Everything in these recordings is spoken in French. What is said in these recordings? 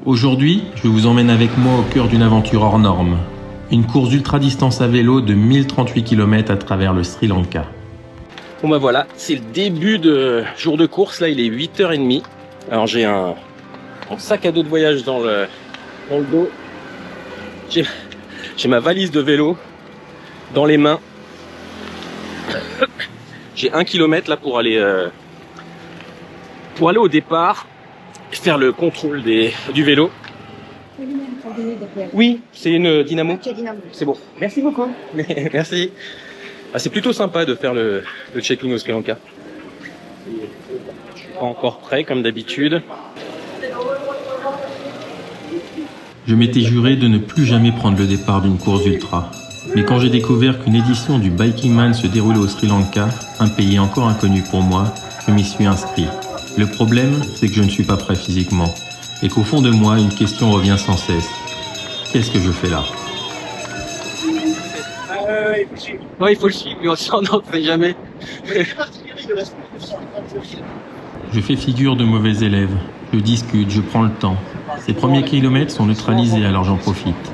Aujourd'hui, je vous emmène avec moi au cœur d'une aventure hors norme. Une course d'ultra-distance à vélo de 1038 km à travers le Sri Lanka. Bon bah voilà, c'est le début de jour de course, là il est 8h30. Alors j'ai un sac à dos de voyage dans le dos. J'ai ma valise de vélo dans les mains. J'ai 1 km là pour aller au départ, faire le contrôle du vélo. Oui, c'est une dynamo. C'est bon. Merci beaucoup. Merci. Ah, c'est plutôt sympa de faire le check-in au Sri Lanka. Je suis pas encore prêt comme d'habitude. Je m'étais juré de ne plus jamais prendre le départ d'une course ultra. Mais quand j'ai découvert qu'une édition du Biking Man se déroulait au Sri Lanka, un pays encore inconnu pour moi, je m'y suis inscrit. Le problème, c'est que je ne suis pas prêt physiquement. Et qu'au fond de moi, une question revient sans cesse. Qu'est-ce que je fais là? Ouais, il faut le suivre, mais on n'en fait jamais. Je fais figure de mauvais élève. Je discute, je prends le temps. Ces premiers kilomètres sont neutralisés, alors j'en profite.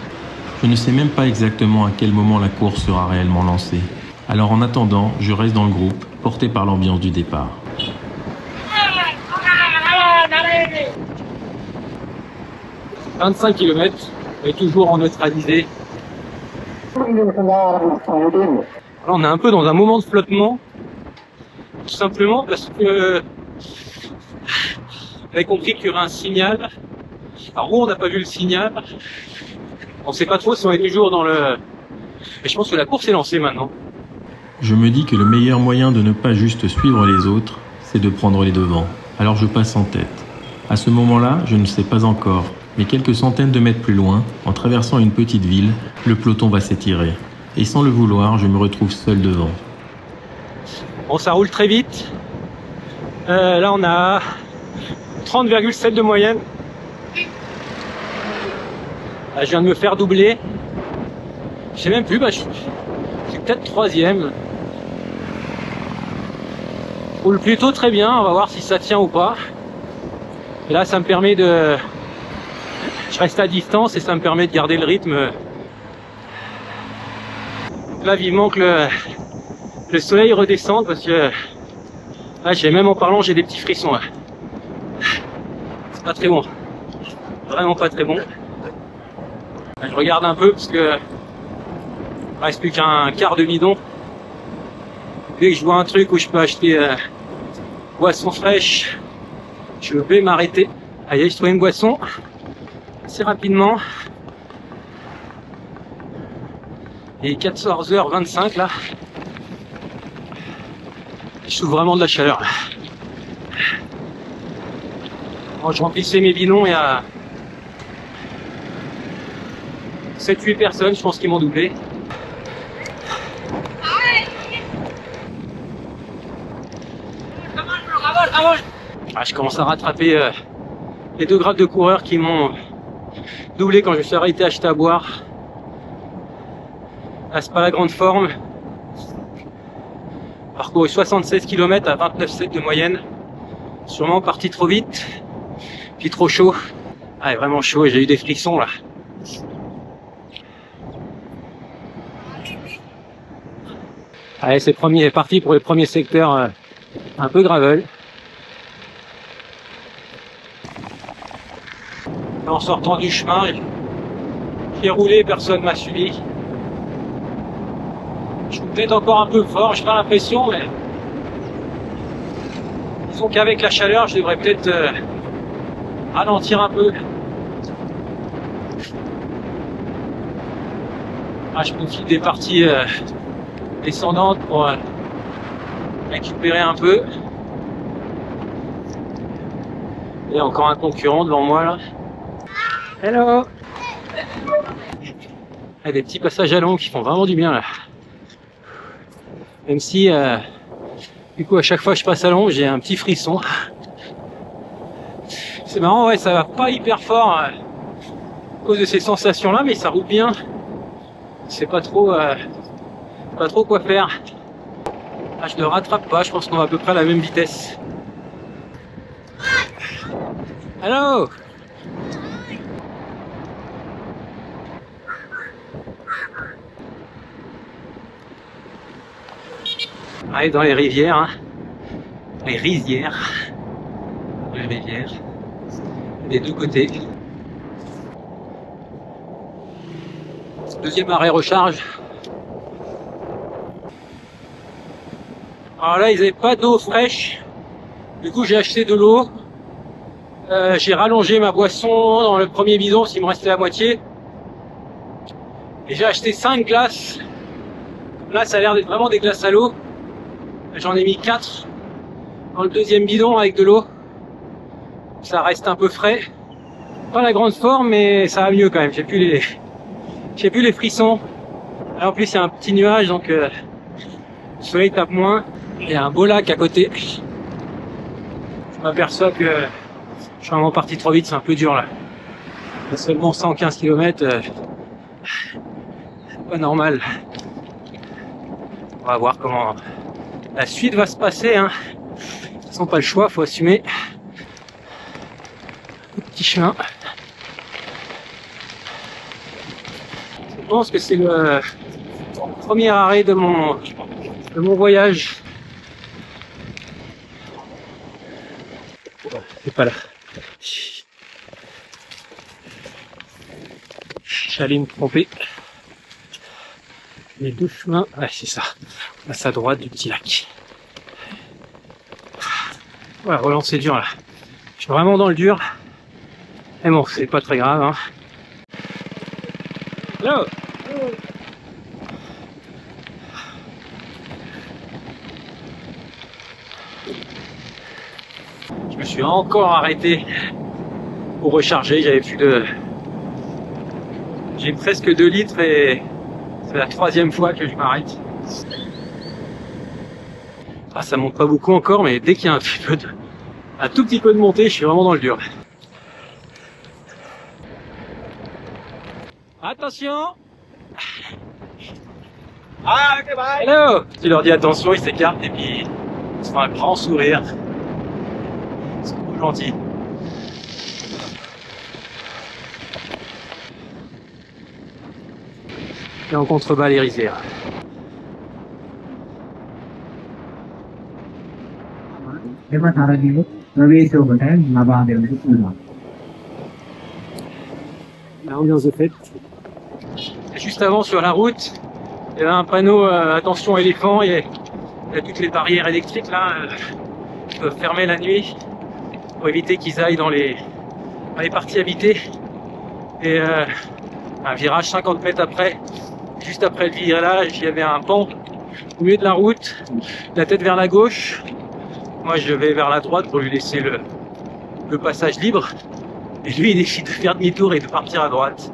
Je ne sais même pas exactement à quel moment la course sera réellement lancée. Alors en attendant, je reste dans le groupe, porté par l'ambiance du départ. « 25 km, et toujours en neutralisé. Là, on est un peu dans un moment de flottement, tout simplement parce que on avait compris qu'il y aurait un signal. Alors on n'a pas vu le signal. On ne sait pas trop si on est toujours dans le... Mais je pense que la course est lancée maintenant. Je me dis que le meilleur moyen de ne pas juste suivre les autres, c'est de prendre les devants. Alors je passe en tête. À ce moment-là, je ne sais pas encore. Mais quelques centaines de mètres plus loin, en traversant une petite ville, le peloton va s'étirer. Et sans le vouloir, je me retrouve seul devant. Bon, ça roule très vite. Là, on a 30,7 de moyenne. Là, je viens de me faire doubler. Je sais même plus, je suis peut-être 3e. Je roule plutôt très bien, on va voir si ça tient ou pas. Et là, ça me permet de... Je reste à distance et ça me permet de garder le rythme. Là, vivement que le soleil redescende parce que là, même en parlant, j'ai des petits frissons. Là. C'est pas très bon. Vraiment pas très bon. Là, je regarde un peu parce que il reste plus qu'un quart de bidon. Dès que je vois un truc où je peux acheter boisson fraîche, je vais m'arrêter. Allez, je trouve une boisson. Assez rapidement. Et 14h25 là. Je trouve vraiment de la chaleur là. Quand je remplissais mes bidons, il y a 7-8 personnes, je pense, qui m'ont doublé. Ah, je commence à rattraper les 2 grades de coureurs qui m'ont doublé quand je suis arrêté acheter à boire. Là, c'est pas la grande forme. Parcouru 76 km à 29,7 de moyenne. Sûrement parti trop vite. Puis trop chaud. Ah, vraiment chaud et j'ai eu des frissons là. Allez, c'est parti pour le premier secteur un peu gravel. En sortant du chemin, j'ai roulé, personne m'a suivi. Je suis peut-être encore un peu fort, j'ai pas l'impression, mais disons qu'avec la chaleur, je devrais peut-être ralentir un peu. Ah, je profite des parties descendantes pour récupérer un peu. Et encore un concurrent devant moi là. Hello! Il y a des petits passages à long qui font vraiment du bien là. Même si, du coup, à chaque fois que je passe à long, j'ai un petit frisson. C'est marrant, ouais, ça va pas hyper fort à cause de ces sensations-là, mais ça roule bien. C'est pas trop quoi faire. Ah, je ne rattrape pas, je pense qu'on va à peu près à la même vitesse. Hello! On arrive dans les rivières, hein. Les rizières, les rivières, des deux côtés. Deuxième arrêt recharge. Alors là, ils n'avaient pas d'eau fraîche. Du coup, j'ai acheté de l'eau. J'ai rallongé ma boisson dans le premier bidon, s'il me restait la moitié. Et j'ai acheté 5 glaces. Là, ça a l'air d'être vraiment des glaces à l'eau. J'en ai mis 4 dans le deuxième bidon avec de l'eau. Ça reste un peu frais. Pas la grande forme, mais ça va mieux quand même. J'ai plus les frissons. Alors, en plus, il y a un petit nuage, donc le soleil tape moins. Il y a un beau lac à côté. Je m'aperçois que je suis vraiment parti trop vite, c'est un peu dur là. Il y a seulement 115 km. C'est pas normal. On va voir comment la suite va se passer, hein. De toute façon, pas le choix, faut assumer. Petit chemin. Je pense que c'est le premier arrêt de mon voyage. C'est pas là. J'allais me tromper. Les deux chemins, ouais, c'est ça. À sa droite du petit lac. Voilà, relancer dur là. Je suis vraiment dans le dur. Mais bon, c'est pas très grave, hein. Hello. Je me suis encore arrêté pour recharger. J'avais plus de... J'ai presque 2 litres et c'est la 3e fois que je m'arrête. Ah, ça monte pas beaucoup encore, mais dès qu'il y a un tout petit peu de montée, je suis vraiment dans le dur. Attention! Ah, ok, bye! Hello! Tu leur dis attention, ils s'écartent et puis ils se font un grand sourire. C'est trop gentil. Et en contrebas les rizières. L'ambiance de fête. Juste avant, sur la route, il y avait un panneau attention éléphant. Il y a toutes les barrières électriques là qui doivent fermer la nuit pour éviter qu'ils aillent dans les parties habitées. Et un virage 50 mètres après, juste après le virage, il y avait un pan au milieu de la route, la tête vers la gauche. Moi, je vais vers la droite pour lui laisser le passage libre. Et lui, il décide de faire demi-tour et de partir à droite.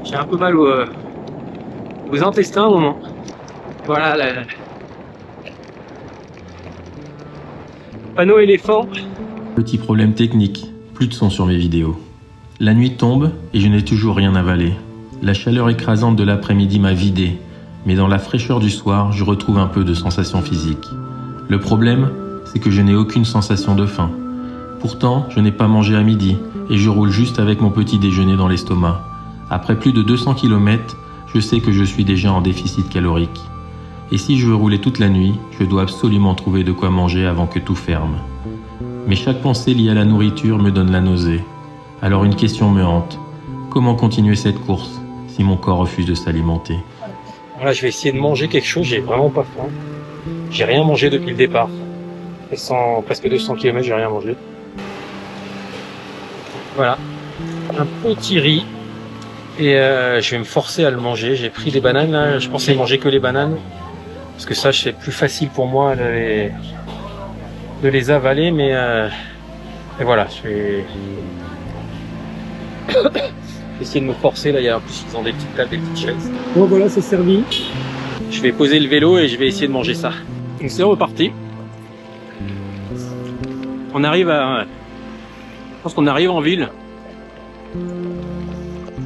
J'ai un peu mal aux intestins au moment. Voilà, le panneau éléphant. Petit problème technique, plus de son sur mes vidéos. La nuit tombe et je n'ai toujours rien avalé. La chaleur écrasante de l'après-midi m'a vidé, mais dans la fraîcheur du soir, je retrouve un peu de sensation physique. Le problème, c'est que je n'ai aucune sensation de faim. Pourtant, je n'ai pas mangé à midi et je roule juste avec mon petit déjeuner dans l'estomac. Après plus de 200 km, je sais que je suis déjà en déficit calorique. Et si je veux rouler toute la nuit, je dois absolument trouver de quoi manger avant que tout ferme. Mais chaque pensée liée à la nourriture me donne la nausée. Alors une question me hante. Comment continuer cette course si mon corps refuse de s'alimenter? Voilà, je vais essayer de manger quelque chose, j'ai vraiment pas faim. J'ai rien mangé depuis le départ. Et sans presque 200 km, j'ai rien mangé. Voilà, un petit riz. Et je vais me forcer à le manger. J'ai pris des bananes là, je pensais manger que les bananes. Parce que ça, c'est plus facile pour moi de les avaler, mais et voilà, je vais essayer de me forcer. Là, il y a en plus, ils ont des petites tables, des petites chaises. Bon, voilà, c'est servi. Je vais poser le vélo et je vais essayer de manger ça. Donc c'est reparti. On arrive à... Je pense qu'on arrive en ville.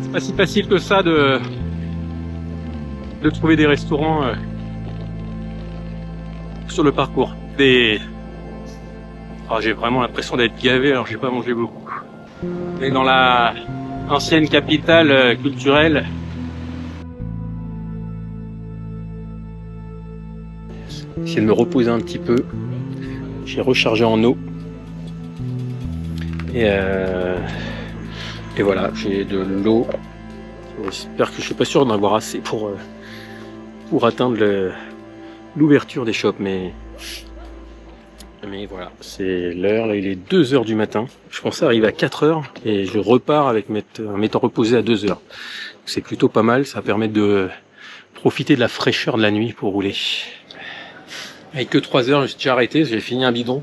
C'est pas si facile que ça de trouver des restaurants sur le parcours. Oh, j'ai vraiment l'impression d'être gavé, alors j'ai pas mangé beaucoup. Mais dans la ancienne capitale culturelle, essayer de me reposer un petit peu. J'ai rechargé en eau. Et voilà, j'ai de l'eau. J'espère que je suis pas sûr d'en avoir assez pour atteindre l'ouverture des shops, mais voilà, c'est l'heure. Là, il est 2 h du matin. Je pensais arriver à 4 h et je repars avec m'étant reposé à 2 h. C'est plutôt pas mal, ça permet de profiter de la fraîcheur de la nuit pour rouler. Avec que 3 h, j'ai déjà arrêté, j'ai fini un bidon.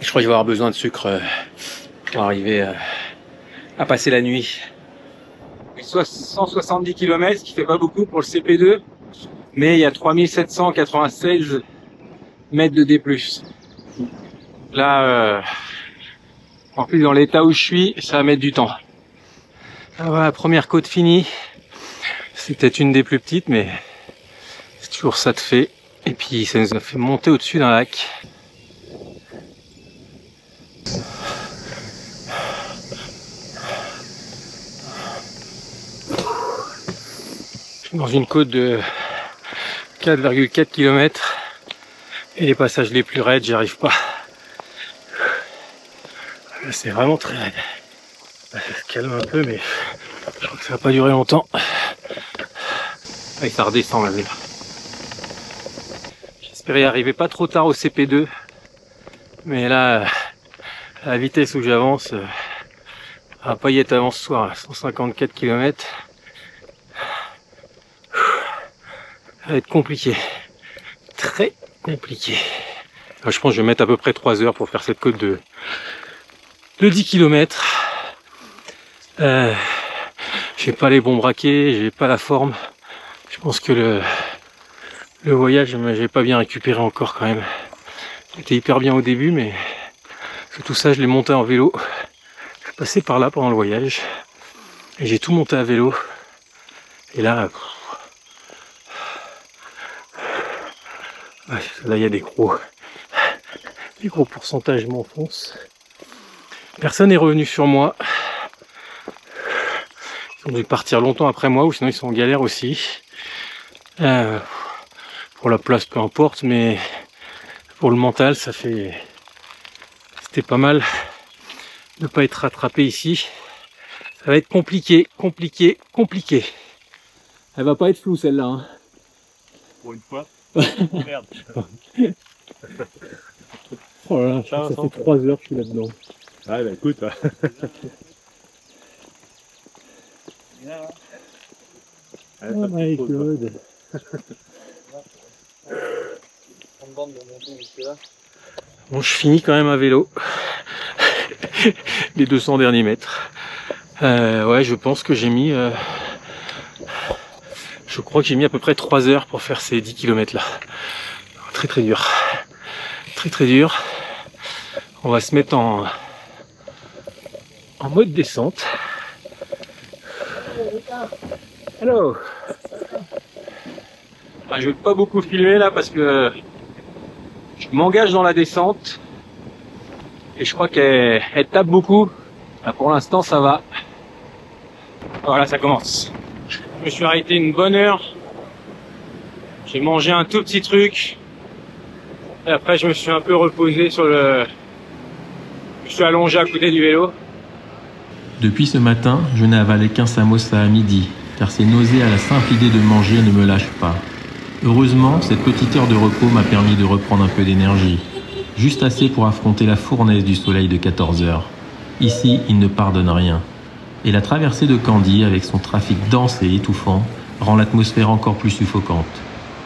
Je crois que je vais avoir besoin de sucre pour arriver à passer la nuit. 170 km, ce qui fait pas beaucoup pour le CP2, mais il y a 3796 mètres de D+. Là, en plus dans l'état où je suis, ça va mettre du temps. Ah, voilà, première côte finie. C'est peut-être une des plus petites, mais c'est toujours ça de fait. Et puis ça nous a fait monter au-dessus d'un lac. Dans une côte de 4,4 km et les passages les plus raides, j'y arrive pas. C'est vraiment très raide. Ça se calme un peu, mais je crois que ça va pas durer longtemps. Et ça redescend là. J'espérais arriver pas trop tard au CP2, mais là, à la vitesse où j'avance, ça va pas y être avant ce soir, 154 km. Ça va être compliqué, très compliqué. Je pense que je vais mettre à peu près 3 h pour faire cette côte de 10 km. J'ai pas les bons braquets, j'ai pas la forme. Je pense que le voyage, j'ai pas bien récupéré encore quand même. J'étais hyper bien au début, mais tout ça, je l'ai monté en vélo. Je suis passé par là pendant le voyage et j'ai tout monté à vélo. Et là, là, il y a des gros pourcentages, je m'enfonce. Personne n'est revenu sur moi. Ils ont dû partir longtemps après moi, ou sinon ils sont en galère aussi. Pour la place, peu importe, mais pour le mental, c'était pas mal de pas être rattrapé ici. Ça va être compliqué. Elle va pas être floue celle-là. Hein. Pour une fois. Merde. Oh là là, ça fait 3 heures que je suis là-dedans. Ah bah écoute. Oh my god. Bon, je finis quand même à vélo. Les 200 derniers mètres. Ouais, je pense que j'ai mis... je crois que j'ai mis à peu près 3 heures pour faire ces 10 km là. Très dur. Très dur. On va se mettre en mode descente. Hello. Je vais pas beaucoup filmer là parce que je m'engage dans la descente et je crois qu'elle tape beaucoup. Là, pour l'instant ça va. Voilà, ça commence. Je me suis arrêté une bonne heure. J'ai mangé un tout petit truc. Et après je me suis un peu reposé sur je suis allongé à côté du vélo. Depuis ce matin, je n'ai avalé qu'un samosa à midi, car ces nausées à la simple idée de manger ne me lâchent pas. Heureusement, cette petite heure de repos m'a permis de reprendre un peu d'énergie. Juste assez pour affronter la fournaise du soleil de 14 h. Ici, il ne pardonne rien. Et la traversée de Candy, avec son trafic dense et étouffant, rend l'atmosphère encore plus suffocante.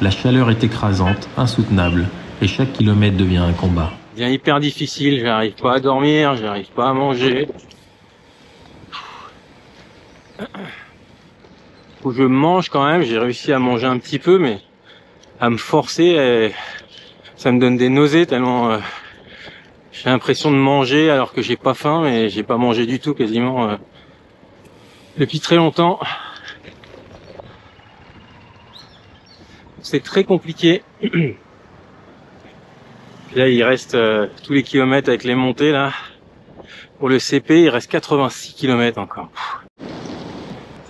La chaleur est écrasante, insoutenable, et chaque kilomètre devient un combat. C'est hyper difficile, j'arrive pas à dormir, j'arrive pas à manger. Faut que je mange quand même, j'ai réussi à manger un petit peu, mais à me forcer, ça me donne des nausées tellement j'ai l'impression de manger alors que j'ai pas faim, mais j'ai pas mangé du tout quasiment depuis très longtemps. C'est très compliqué. Là, il reste tous les kilomètres avec les montées là. Pour le CP, il reste 86 km encore.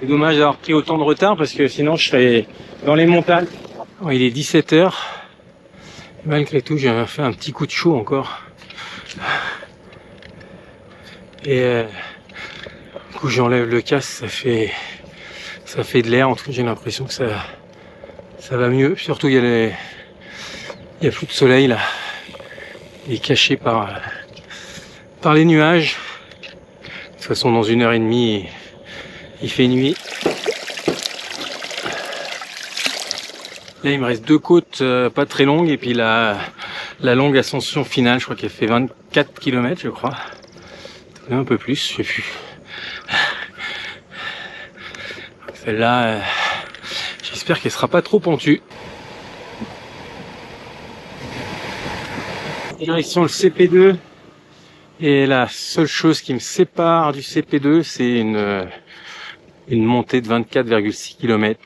C'est dommage d'avoir pris autant de retard parce que sinon je serais dans les montagnes. Bon, il est 17 h. Malgré tout, j'ai fait un petit coup de chaud encore. Et du coup, j'enlève le casque, ça fait de l'air. En tout cas, j'ai l'impression que ça va mieux. Surtout, il y a plus de soleil là. Il est caché par les nuages. De toute façon, dans 1h30, il fait nuit. Là, il me reste 2 côtes pas très longues et puis la longue ascension finale, je crois qu'elle fait 24 km, je crois. Un peu plus, je sais plus. Celle-là, j'espère qu'elle sera pas trop pentue. Direction le CP2. Et la seule chose qui me sépare du CP2, c'est une montée de 24,6 km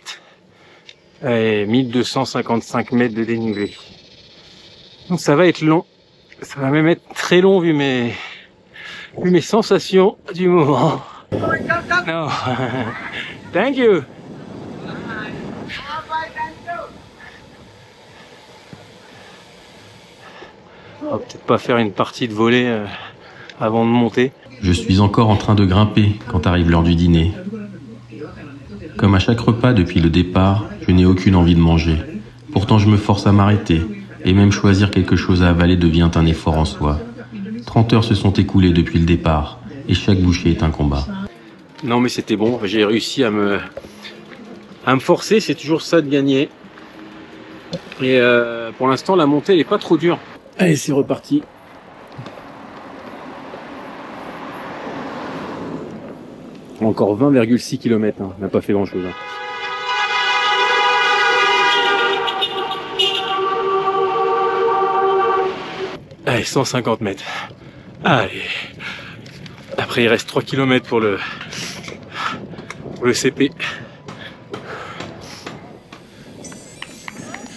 et 1255 mètres de dénivelé. Donc ça va être long. Ça va même être très long vu mes sensations du moment. No. Thank you. On va peut-être pas faire une partie de volée avant de monter. Je suis encore en train de grimper quand arrive l'heure du dîner. Comme à chaque repas depuis le départ, je n'ai aucune envie de manger. Pourtant je me force à m'arrêter, et même choisir quelque chose à avaler devient un effort en soi. 30 heures se sont écoulées depuis le départ, et chaque bouchée est un combat. Non mais c'était bon, j'ai réussi à me forcer, c'est toujours ça de gagner. Et pour l'instant la montée elle est pas trop dure. Allez, c'est reparti. Encore 20,6 km, hein. On n'a pas fait grand chose. Hein. Allez, 150 mètres. Allez. Après, il reste 3 km pour le CP.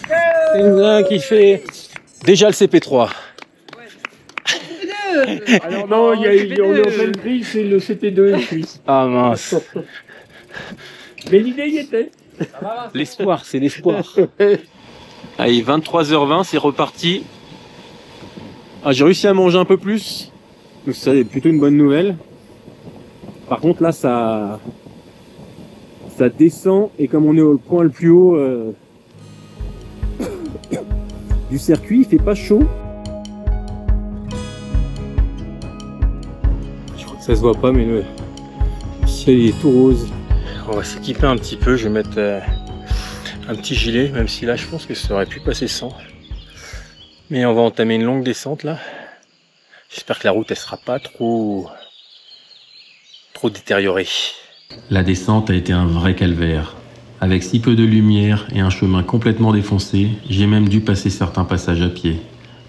C'est un qui fait déjà le CP3. Alors non, on est en pleine crise, c'est le CP2 ici. Ah mince. Mais l'idée y était. L'espoir, c'est l'espoir. Allez, 23h20, c'est reparti. Ah, j'ai réussi à manger un peu plus. Donc ça c'est plutôt une bonne nouvelle. Par contre là ça descend et comme on est au point le plus haut du circuit, il fait pas chaud. Je crois que ça se voit pas mais le ciel il est tout rose. On va s'équiper un petit peu, je vais mettre un petit gilet, même si là je pense que ça aurait pu passer sans. Mais on va entamer une longue descente là. J'espère que la route elle sera pas trop détériorée. La descente a été un vrai calvaire. Avec si peu de lumière et un chemin complètement défoncé, j'ai même dû passer certains passages à pied.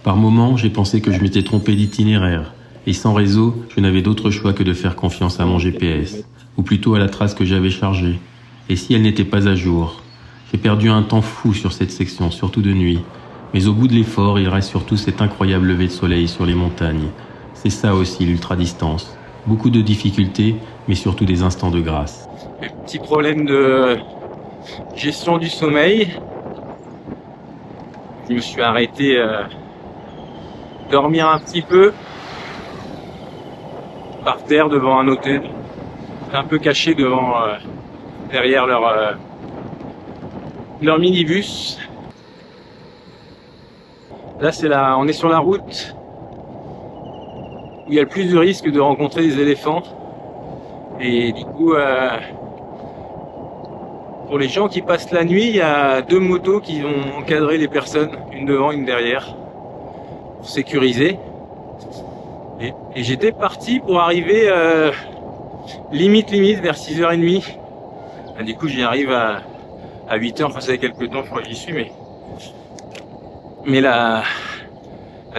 Par moments, j'ai pensé que je m'étais trompé d'itinéraire. Et sans réseau, je n'avais d'autre choix que de faire confiance à mon GPS, ou plutôt à la trace que j'avais chargée. Et si elle n'était pas à jour? J'ai perdu un temps fou sur cette section, surtout de nuit. Mais au bout de l'effort, il reste surtout cet incroyable lever de soleil sur les montagnes. C'est ça aussi l'ultra-distance. Beaucoup de difficultés, mais surtout des instants de grâce. Petit problème de gestion du sommeil. Je me suis arrêté dormir un petit peu par terre devant un hôtel, un peu caché devant derrière leur minibus. Là on est sur la route où il y a le plus de risque de rencontrer des éléphants et du coup pour les gens qui passent la nuit, il y a 2 motos qui vont encadrer les personnes, une devant, une derrière, pour sécuriser. Et j'étais parti pour arriver limite vers 6h30. Et du coup j'y arrive à 8h, enfin ça fait quelques temps que j'y suis, mais la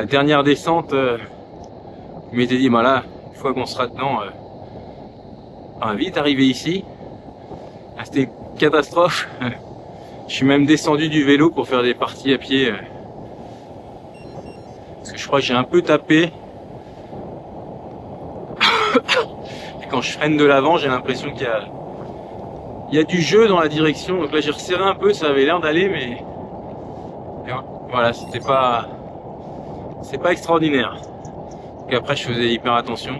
dernière descente, je m'étais dit, voilà, une fois qu'on sera dedans, on va vite arriver ici. C'était une catastrophe. Je suis même descendu du vélo pour faire des parties à pied. Parce que je crois que j'ai un peu tapé. Et quand je freine de l'avant, j'ai l'impression qu'il il y a du jeu dans la direction. Donc là j'ai resserré un peu, ça avait l'air d'aller, mais voilà, c'est pas extraordinaire. Donc après je faisais hyper attention.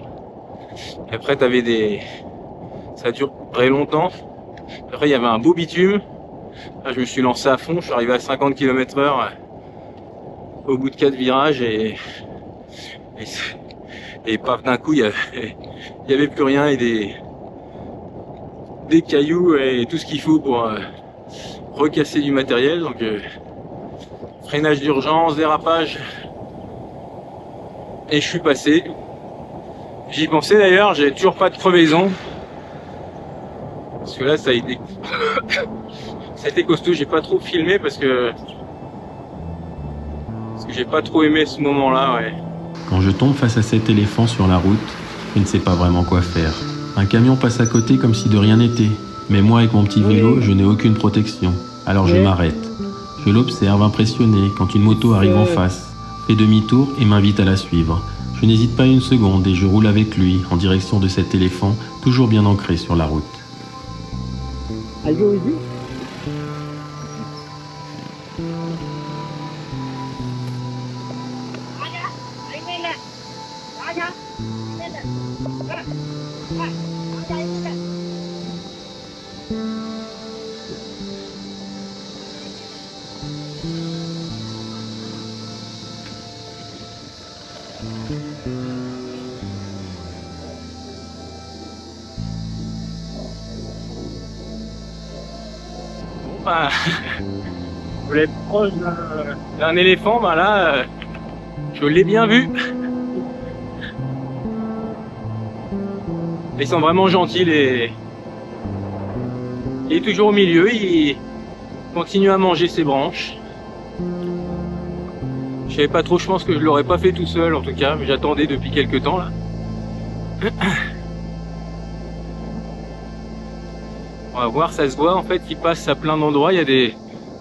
Et après ça dure très longtemps. Après il y avait un beau bitume. Là je me suis lancé à fond, je suis arrivé à 50 km/h au bout de 4 virages et paf, d'un coup il y avait plus rien et des cailloux et tout ce qu'il faut pour recasser du matériel. Donc freinage d'urgence, dérapage, et je suis passé. J'y pensais d'ailleurs, j'ai toujours pas de crevaison parce que là ça a été costaud. J'ai pas trop filmé parce que j'ai pas trop aimé ce moment là, ouais. Quand je tombe face à cet éléphant sur la route, je ne sais pas vraiment quoi faire. Un camion passe à côté comme si de rien n'était. Mais moi, avec mon petit vélo, je n'ai aucune protection. Alors je m'arrête. Je l'observe impressionné quand une moto arrive en face, fait demi-tour et m'invite à la suivre. Je n'hésite pas une seconde et je roule avec lui en direction de cet éléphant, toujours bien ancré sur la route. Bah, je voulais être proche d'un éléphant, bah là, je l'ai bien vu. Ils sont vraiment gentils, il est toujours au milieu, il continue à manger ses branches. Je savais pas trop, je pense que je l'aurais pas fait tout seul en tout cas, mais j'attendais depuis quelques temps là. On va voir, ça se voit en fait, il passe à plein d'endroits, il y a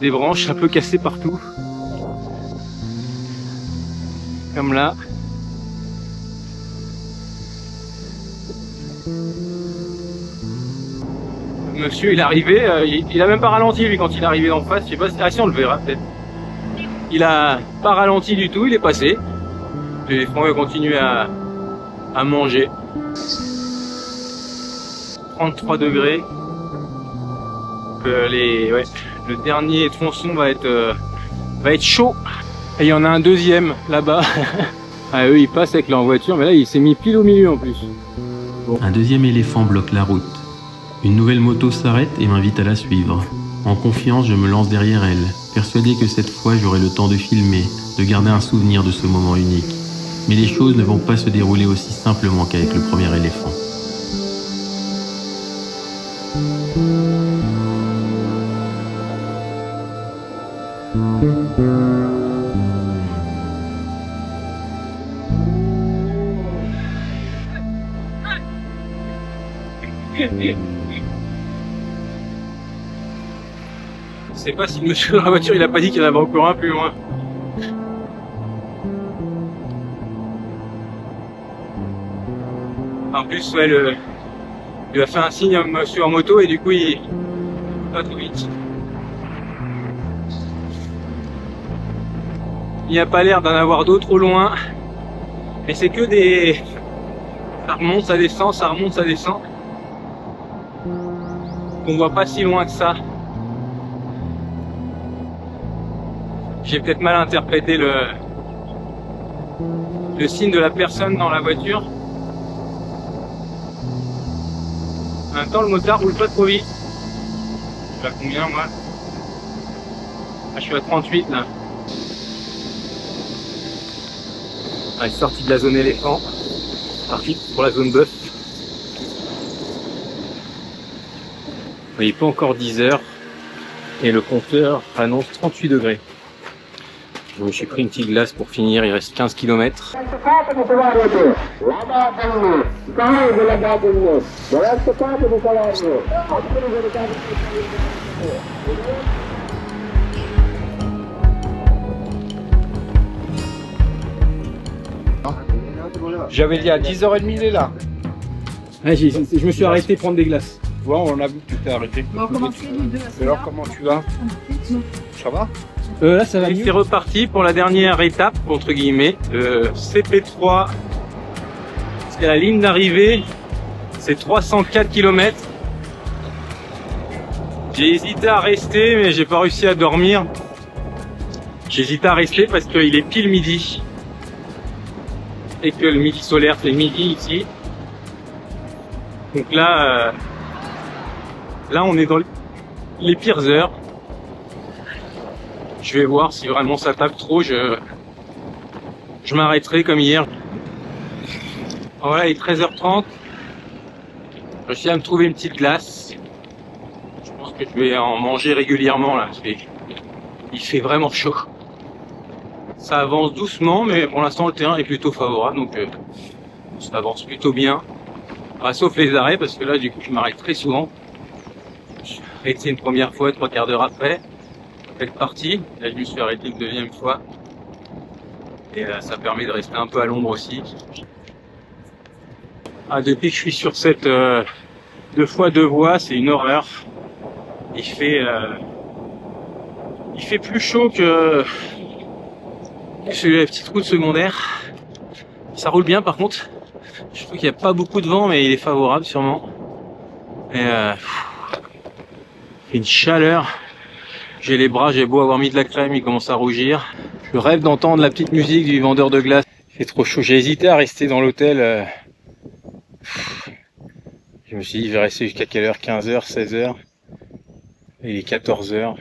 des branches un peu cassées partout. Comme là. Monsieur il est arrivé, il a même pas ralenti lui quand il est arrivé en face, je sais pas si, ah si on le verra peut-être. Il a pas ralenti du tout, il est passé. L'éléphant a continué à manger. 33 degrés. Le dernier tronçon va être chaud. Et il y en a un deuxième là-bas. Ah, eux ils passent avec leur voiture, mais là il s'est mis pile au milieu en plus. Bon. Un deuxième éléphant bloque la route. Une nouvelle moto s'arrête et m'invite à la suivre. En confiance, je me lance derrière elle, persuadé que cette fois j'aurai le temps de filmer, de garder un souvenir de ce moment unique. Mais les choses ne vont pas se dérouler aussi simplement qu'avec le premier éléphant. Je sais pas si le monsieur dans la voiture il a pas dit qu'il y en avait encore un plus loin. En plus ouais, il a fait un signe à un monsieur en moto et du coup il pas trop vite. Il n'y a pas l'air d'en avoir d'autres au loin. Mais c'est que des... Ça remonte, ça descend, ça remonte, ça descend. On voit pas si loin que ça. J'ai peut-être mal interprété le signe de la personne dans la voiture. En même temps, le motard roule pas trop vite. Je suis à combien, moi? Ah, je suis à 38, là. Ah, il est sorti de la zone éléphant. Parti pour la zone bœuf. Il n'est pas encore 10 h. Et le compteur annonce 38 degrés. Je me suis pris une petite glace pour finir, il reste 15 km. J'avais dit à 10h30 il est là. Ouais, je me suis arrêté prendre des glaces. Bon, on a vu que tu t'es arrêté. On va commencer les deux. Alors, comment tu vas? Ça va? Là, ça va mieux. C'est reparti pour la dernière étape, entre guillemets, CP3. C'est la ligne d'arrivée. C'est 304 km. J'ai hésité à rester, mais j'ai pas réussi à dormir. J'hésite à rester parce qu'il est pile midi. Et que le midi solaire, c'est midi ici. Donc là, là on est dans les pires heures. Je vais voir si vraiment ça tape trop. Je m'arrêterai comme hier. Voilà, il est 13h30. Je réussis à me trouver une petite glace. Je pense que je vais en manger régulièrement là. Il fait vraiment chaud. Ça avance doucement, mais pour l'instant le terrain est plutôt favorable, donc ça avance plutôt bien. Enfin, sauf les arrêts, parce que là du coup je m'arrête très souvent. Je suis arrêté une première fois, 3/4 d'heure après être parti. Là je me suis arrêté une deuxième fois. Et ça permet de rester un peu à l'ombre aussi. Ah, depuis que je suis sur cette 2x2 voies, c'est une horreur. Il fait plus chaud que sur les petites routes secondaires. Ça roule bien par contre. Je trouve qu'il n'y a pas beaucoup de vent, mais il est favorable sûrement. Et il fait une chaleur. J'ai les bras, j'ai beau avoir mis de la crème, il commence à rougir. Je rêve d'entendre la petite musique du vendeur de glace. Il fait trop chaud. J'ai hésité à rester dans l'hôtel. Je me suis dit, je vais rester jusqu'à quelle heure? 15h, 16h. Et il est 14h.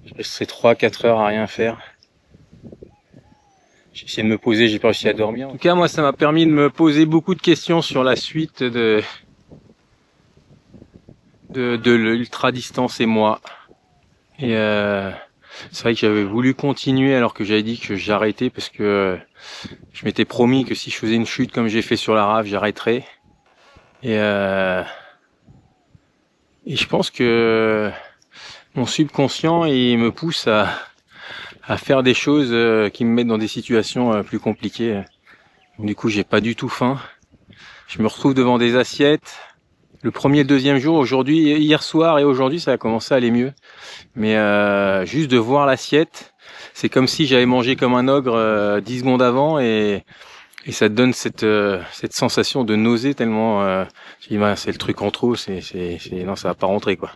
Je resterai 3-4 heures à rien faire. J'ai essayé de me poser, j'ai pas réussi à dormir. En tout cas, moi, ça m'a permis de me poser beaucoup de questions sur la suite de l'ultra distance et moi. Et c'est vrai que j'avais voulu continuer alors que j'avais dit que j'arrêtais parce que je m'étais promis que si je faisais une chute comme j'ai fait sur la rave, j'arrêterais. Et je pense que mon subconscient, il me pousse à faire des choses qui me mettent dans des situations plus compliquées. Du coup, j'ai pas du tout faim. Je me retrouve devant des assiettes. Le premier et le deuxième jour, aujourd'hui, hier soir et aujourd'hui, ça a commencé à aller mieux. Mais juste de voir l'assiette, c'est comme si j'avais mangé comme un ogre 10 secondes avant et ça te donne cette sensation de nausée tellement je dis, c'est le truc en trop, non, ça va pas rentrer quoi.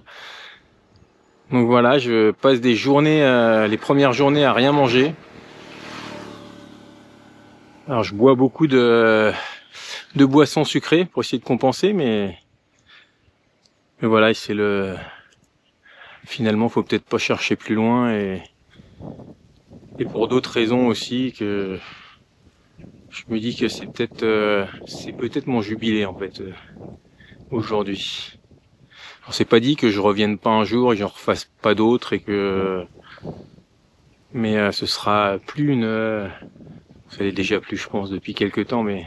Donc voilà, je passe des journées, les premières journées à rien manger. Alors je bois beaucoup de boissons sucrées pour essayer de compenser, mais voilà, c'est finalement faut peut-être pas chercher plus loin et pour d'autres raisons aussi que je me dis que c'est peut-être mon jubilé en fait aujourd'hui. Alors c'est pas dit que je revienne pas un jour et j'en refasse pas d'autres mais ce sera plus ça l'est déjà plus je pense depuis quelques temps, mais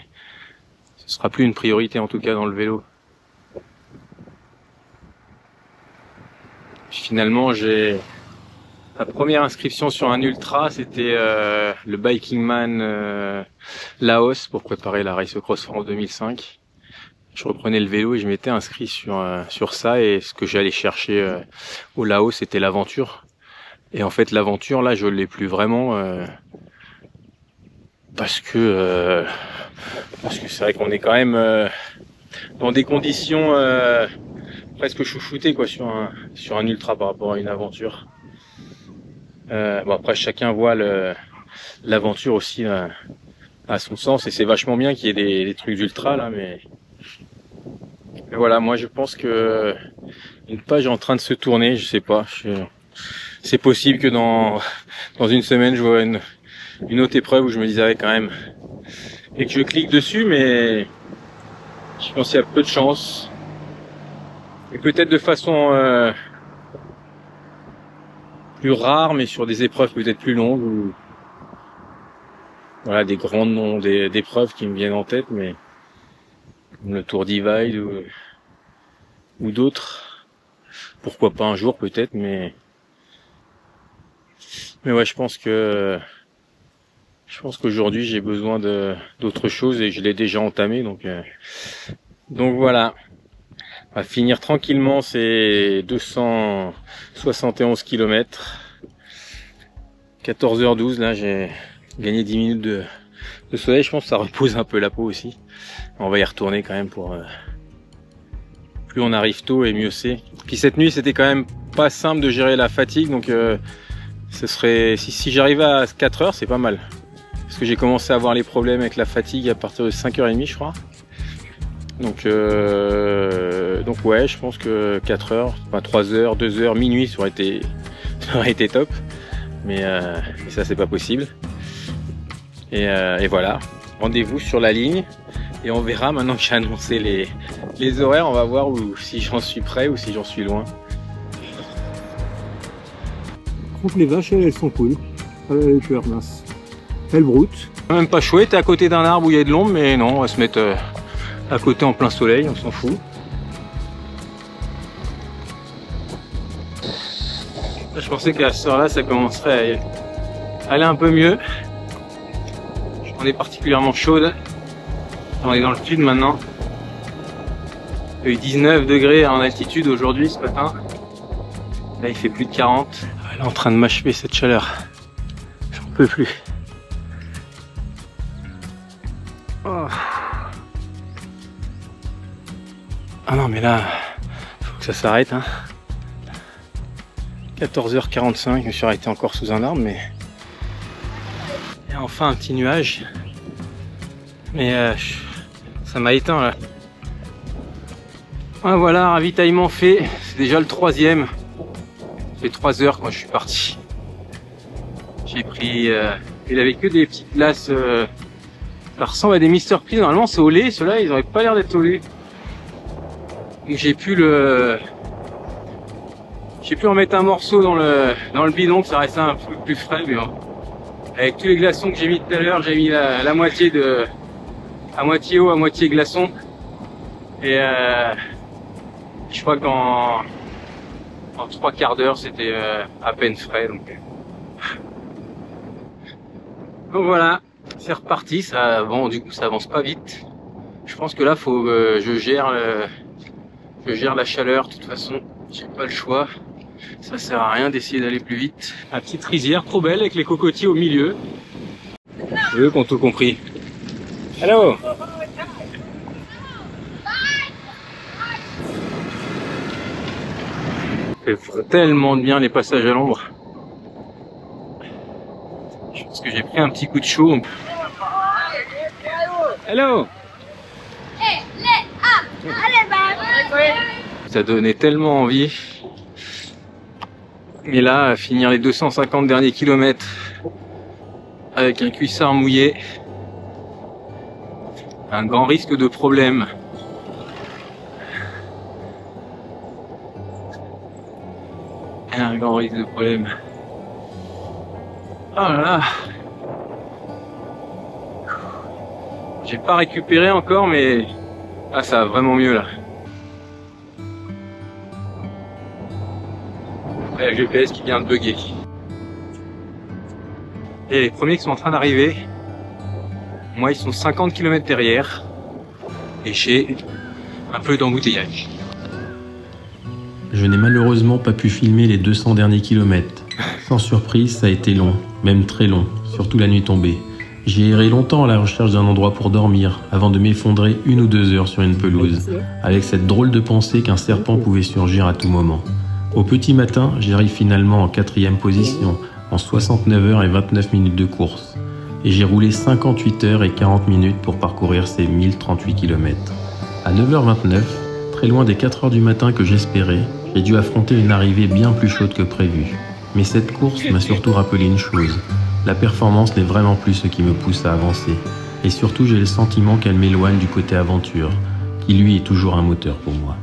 ce sera plus une priorité en tout cas dans le vélo. Finalement, la première inscription sur un ultra, c'était le Biking Man Laos pour préparer la Race Cross France 2005. Je reprenais le vélo et je m'étais inscrit sur ça, et ce que j'allais chercher au Laos, c'était l'aventure. Et en fait, l'aventure là, je l'ai plus vraiment parce que c'est vrai qu'on est quand même dans des conditions presque chouchouté quoi sur un ultra par rapport à une aventure. Bon après chacun voit l'aventure aussi à son sens, et c'est vachement bien qu'il y ait des trucs ultra là, mais voilà, moi je pense que une page est en train de se tourner, je sais pas, c'est possible que dans une semaine je vois une autre épreuve où je me disais quand même et que je clique dessus, mais je pense qu'il y a peu de chance. Et peut-être de façon plus rare, mais sur des épreuves peut-être plus longues, ou voilà, des grands noms d'épreuves qui me viennent en tête, mais comme le Tour Divide ou d'autres. Pourquoi pas un jour peut-être, mais ouais, je pense qu'aujourd'hui j'ai besoin d'autre chose et je l'ai déjà entamé, donc voilà. On va finir tranquillement ces 271 km. 14h12, là j'ai gagné 10 minutes de soleil. Je pense que ça repose un peu la peau aussi. On va y retourner quand même pour... plus on arrive tôt et mieux c'est. Puis cette nuit c'était quand même pas simple de gérer la fatigue, donc ce serait... si j'arrivais à 4h, c'est pas mal. Parce que j'ai commencé à avoir les problèmes avec la fatigue à partir de 5h30 je crois. Donc ouais, je pense que 4h, enfin 3h, 2h, minuit ça aurait été top. Mais ça c'est pas possible. Et voilà, rendez-vous sur la ligne. Et on verra maintenant que j'ai annoncé les horaires, on va voir si j'en suis prêt ou si j'en suis loin. Donc les vaches, elles sont cool. Elles pleurent mince. Elles broutent. Même pas chouette, à côté d'un arbre où il y a de l'ombre, mais non, on va se mettre à côté en plein soleil, on s'en fout. Là, je pensais qu'à cette heure-là, ça commencerait à aller un peu mieux. On est particulièrement chaude. On est dans le sud maintenant. Il y a eu 19 degrés en altitude aujourd'hui ce matin. Là il fait plus de 40. Elle est en train de m'achever cette chaleur. J'en peux plus. Oh. Ah non mais là, faut que ça s'arrête hein. 14h45, je me suis arrêté encore sous un arbre mais... Et enfin un petit nuage. Mais ça m'a éteint là. Ah, voilà, ravitaillement fait. C'est déjà le 3e. Ça fait 3 heures que moi je suis parti. J'ai pris... il avait que des petites glaces... ça ressemble à des Mr P. Normalement c'est au lait. Ceux-là ils auraient pas l'air d'être au lait. Donc j'ai pu en mettre un morceau dans le bidon que ça restait un peu plus frais. Mais bon. Avec tous les glaçons que j'ai mis tout à l'heure, j'ai mis la moitié de... à moitié eau, à moitié glaçon. Et je crois qu'en 3 quarts d'heure, c'était à peine frais. Donc voilà, c'est reparti. Ça, bon, du coup, ça avance pas vite. Je pense que là, faut que je gère la chaleur. De toute façon, j'ai pas le choix. Ça sert à rien d'essayer d'aller plus vite. La petite rizière trop belle avec les cocotiers au milieu. Eux qui ont tout compris. Hello. Ça fait tellement de bien les passages à l'ombre. Je pense que j'ai pris un petit coup de chaud. Hello. Ça donnait tellement envie. Mais là, finir les 250 derniers kilomètres avec un cuissard mouillé, un grand risque de problème. Un grand risque de problème. Oh là là. J'ai pas récupéré encore, mais ah, ça va vraiment mieux là. Et le GPS qui vient de bugger. Et les premiers qui sont en train d'arriver, moi ils sont 50 km derrière et j'ai un peu d'embouteillage. Je n'ai malheureusement pas pu filmer les 200 derniers kilomètres. Sans surprise, ça a été long, même très long, surtout la nuit tombée. J'ai erré longtemps à la recherche d'un endroit pour dormir, avant de m'effondrer 1 ou 2 heures sur une pelouse, avec cette drôle de pensée qu'un serpent pouvait surgir à tout moment. Au petit matin, j'arrive finalement en 4e position, en 69 heures et 29 minutes de course. Et j'ai roulé 58 heures et 40 minutes pour parcourir ces 1038 km. À 9h29, très loin des 4 heures du matin que j'espérais, j'ai dû affronter une arrivée bien plus chaude que prévu. Mais cette course m'a surtout rappelé une chose. La performance n'est vraiment plus ce qui me pousse à avancer. Et surtout, j'ai le sentiment qu'elle m'éloigne du côté aventure, qui lui est toujours un moteur pour moi.